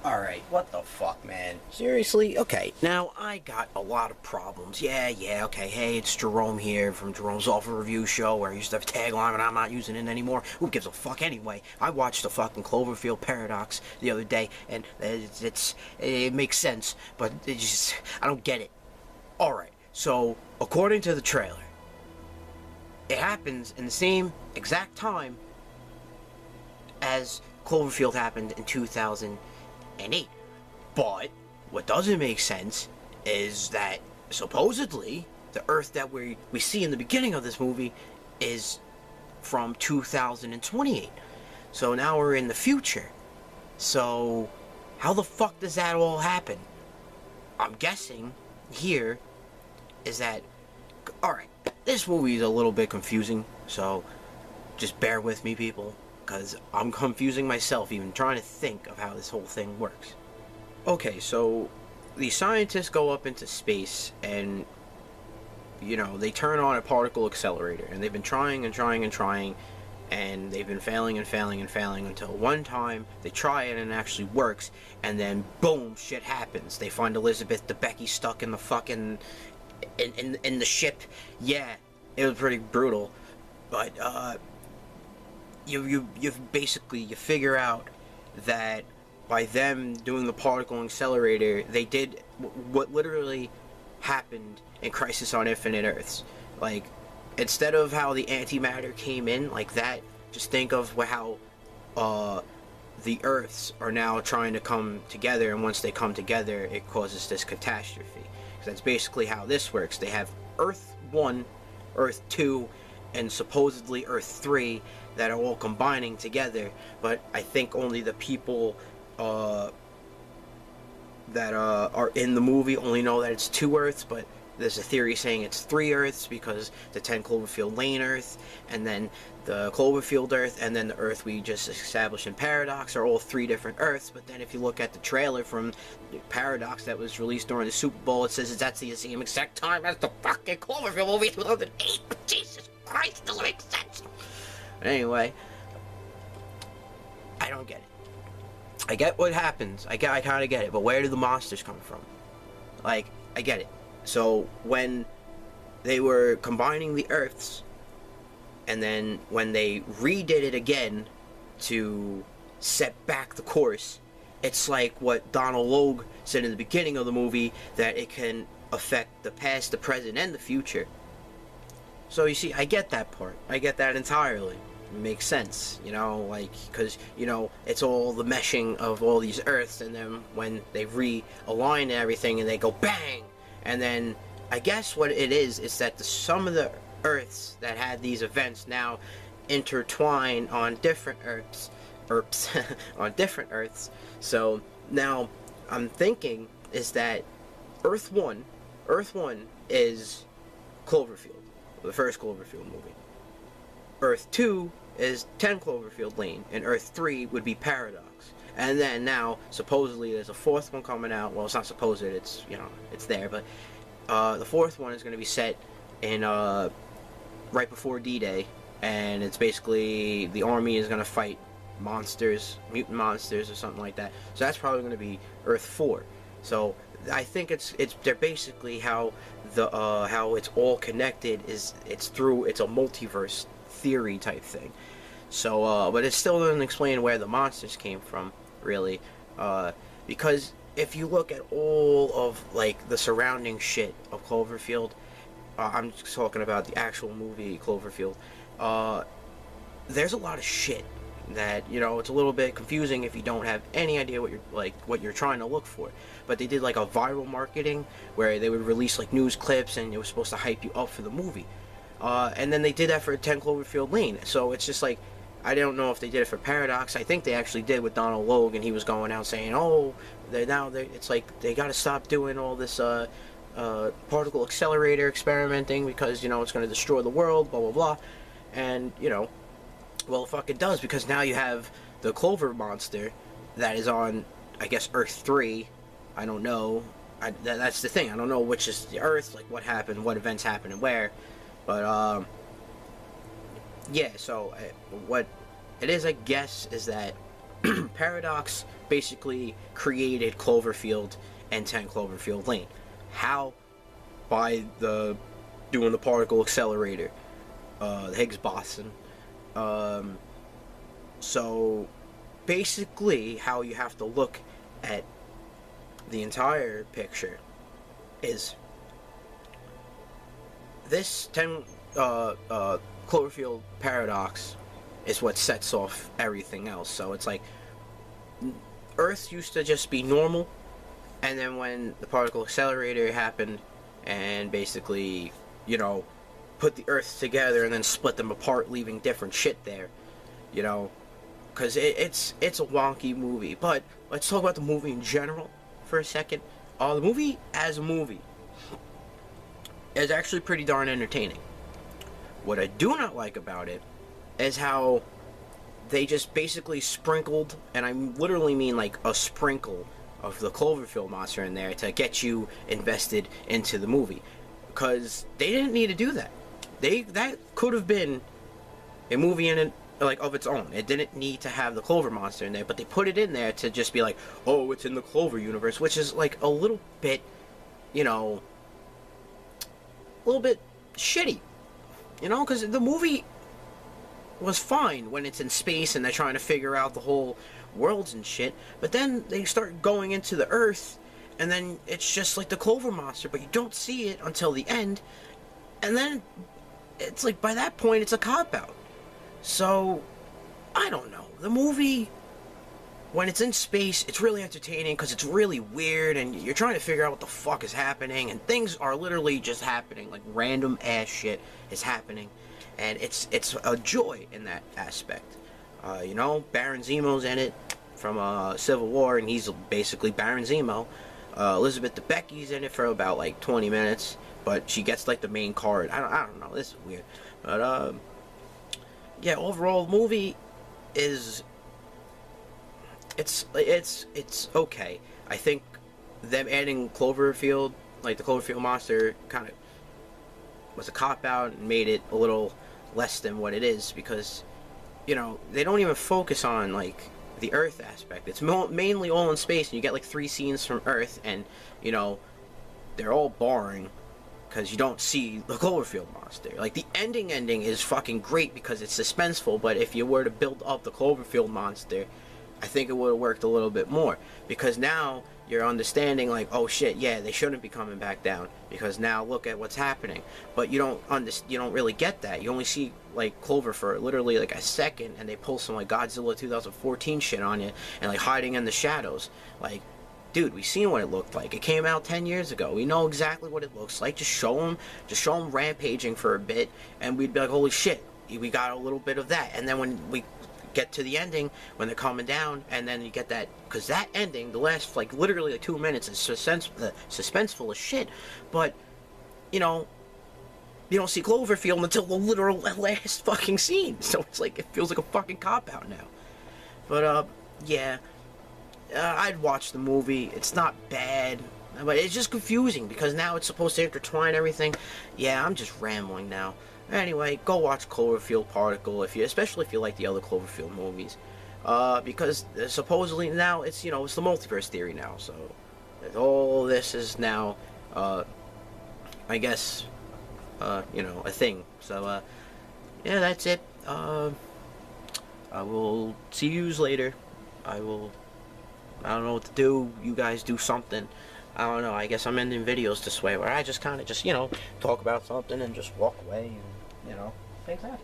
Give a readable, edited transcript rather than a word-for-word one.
Alright, what the fuck, man? Seriously? Okay, now I got a lot of problems. Yeah, okay, hey, it's Jerome here from Jerome's Awful Review Show, where I used to have a tagline, but I'm not using it anymore. Who gives a fuck anyway? I watched the fucking Cloverfield Paradox the other day, and it makes sense, but it just, I don't get it. Alright, so, according to the trailer, it happens in the same exact time as Cloverfield happened in 2008. But what doesn't make sense is that supposedly the Earth that we see in the beginning of this movie is from 2028. So now we're in the future. So how the fuck does that all happen? I'm guessing here is that, alright, this movie is a little bit confusing, so just bear with me, people, because I'm confusing myself even trying to think of how this whole thing works. Okay, so the scientists go up into space and, you know, they turn on a particle accelerator, and they've been trying and trying and trying, and they've been failing and failing and failing until one time they try it and it actually works, and then boom, shit happens. They find Elizabeth Debicki stuck in the fucking in the ship. Yeah, it was pretty brutal, but you figure out that by them doing the particle accelerator, they did what literally happened in Crisis on Infinite Earths. Like, instead of how the antimatter came in like that, just think of how the Earths are now trying to come together, and once they come together, it causes this catastrophe. Because that's basically how this works. They have Earth 1, Earth 2, and supposedly Earth 3 that are all combining together, but I think only the people that are in the movie only know that it's 2 Earths, but there's a theory saying it's 3 Earths because the 10 Cloverfield Lane Earth, and then the Cloverfield Earth, and then the Earth we just established in Paradox are all 3 different Earths. But then if you look at the trailer from Paradox that was released during the Super Bowl, it says that's the same exact time as the fucking Cloverfield movie 2008. Jesus Christ, it doesn't make sense. But anyway, I don't get it. I get what happens. I kind of get it, but where do the monsters come from? Like, I get it. So when they were combining the Earths, and then when they redid it again to set back the course, it's like what Donald Logue said in the beginning of the movie, that it can affect the past, the present, and the future. So you see, I get that part. I get that entirely. It makes sense, you know, like, because, you know, it's all the meshing of all these Earths, and then when they realign everything and they go bang, and then I guess what it is that some of the Earths that had these events now intertwine on different Earths, on different Earths. So now I'm thinking is that Earth 1 is Cloverfield, the first Cloverfield movie. Earth 2 is 10 Cloverfield Lane, and Earth 3 would be Paradox. And then now, supposedly, there's a 4th one coming out. Well, it's not supposed, it's, you know, it's there, but the 4th one is going to be set in right before D-Day, and it's basically the army is going to fight monsters, mutant monsters or something like that. So that's probably going to be Earth 4. So I think they're basically how it's all connected is it's a multiverse theory type thing. So but it still doesn't explain where the monsters came from, really, because if you look at all of like the surrounding shit of Cloverfield, I'm just talking about the actual movie Cloverfield, there's a lot of shit that, you know, it's a little bit confusing if you don't have any idea what you're trying to look for. But they did like a viral marketing where they would release like news clips, and it was supposed to hype you up for the movie. And then they did that for 10 Cloverfield Lane. So it's just like, I don't know if they did it for Paradox. I think they actually did with Donald Logue, and he was going out saying, oh, it's like they got to stop doing all this particle accelerator experimenting because, you know, it's going to destroy the world, blah, blah, blah. And, you know, well, fuck, it does, because now you have the Clover monster that is on, I guess, Earth 3. I don't know. That's the thing. I don't know which is the Earth, like what happened, what events happened, and where. But, yeah, so what it is, I guess, is that Paradox basically created Cloverfield and 10 Cloverfield Lane. How? By doing the particle accelerator, the Higgs boson. So basically, how you have to look at the entire picture is this 10 Cloverfield Paradox is what sets off everything else. So it's like Earth used to just be normal, and then when the particle accelerator happened and basically, you know, put the Earths together and then split them apart, leaving different shit there, you know, because it's a wonky movie. But let's talk about the movie in general for a second. The movie as a movie is actually pretty darn entertaining. What I do not like about it is how they just basically sprinkled, and I literally mean like a sprinkle of the Cloverfield monster in there to get you invested into the movie, because they didn't need to do that. That could have been a movie in it, like, of its own. It didn't need to have the Clover monster in there, but they put it in there to just be like, oh, it's in the Clover universe, which is like a little bit, you know, a little bit shitty, you know, because the movie was fine when it's in space and they're trying to figure out the whole worlds and shit, but then they start going into the Earth, and then it's just like the Clover monster, but you don't see it until the end, and then it's like, by that point, it's a cop-out. So, I don't know. The movie, when it's in space, it's really entertaining because it's really weird, and you're trying to figure out what the fuck is happening, and things are literally just happening, like random ass shit is happening, and it's a joy in that aspect. You know, Baron Zemo's in it from Civil War, and he's basically Baron Zemo. Elizabeth Debicki's in it for about like 20 minutes, but she gets like the main card. I don't know. This is weird, but yeah. Overall, the movie is it's okay. I think them adding Cloverfield, like the Cloverfield monster, kind of was a cop out and made it a little less than what it is, because, you know, they don't even focus on like the Earth aspect. It's mainly all in space, and you get like 3 scenes from Earth, and, you know, they're all boring because you don't see the Cloverfield monster. Like, the ending is fucking great because it's suspenseful, but if you were to build up the Cloverfield monster, I think it would have worked a little bit more, because now you're understanding, like, oh shit, yeah, they shouldn't be coming back down, because now look at what's happening. But you don't really get that. You only see like Clover for literally like a second, and they pull some like Godzilla 2014 shit on you, and like hiding in the shadows. Like, dude, we've seen what it looked like. It came out 10 years ago. We know exactly what it looks like. Just show them rampaging for a bit, and we'd be like, holy shit, we got a little bit of that. And then when we get to the ending, when they're coming down, and then you get that, because that ending, the last like literally like 2 minutes, is suspenseful as shit. But, you know, you don't see Cloverfield until the literal last fucking scene, so it's like, it feels like a fucking cop-out now. But yeah, I'd watch the movie. It's not bad, but it's just confusing because now it's supposed to intertwine everything. Yeah, I'm just rambling now. Anyway, go watch Cloverfield Particle, especially if you like the other Cloverfield movies, because supposedly now it's, you know, it's the multiverse theory now, so all this is now, I guess, you know, a thing. So yeah, that's it. I will see yous later. I don't know what to do. You guys do something. I don't know. I guess I'm ending videos this way, where I just kind of you know, talk about something and just walk away, and, you know, things happen.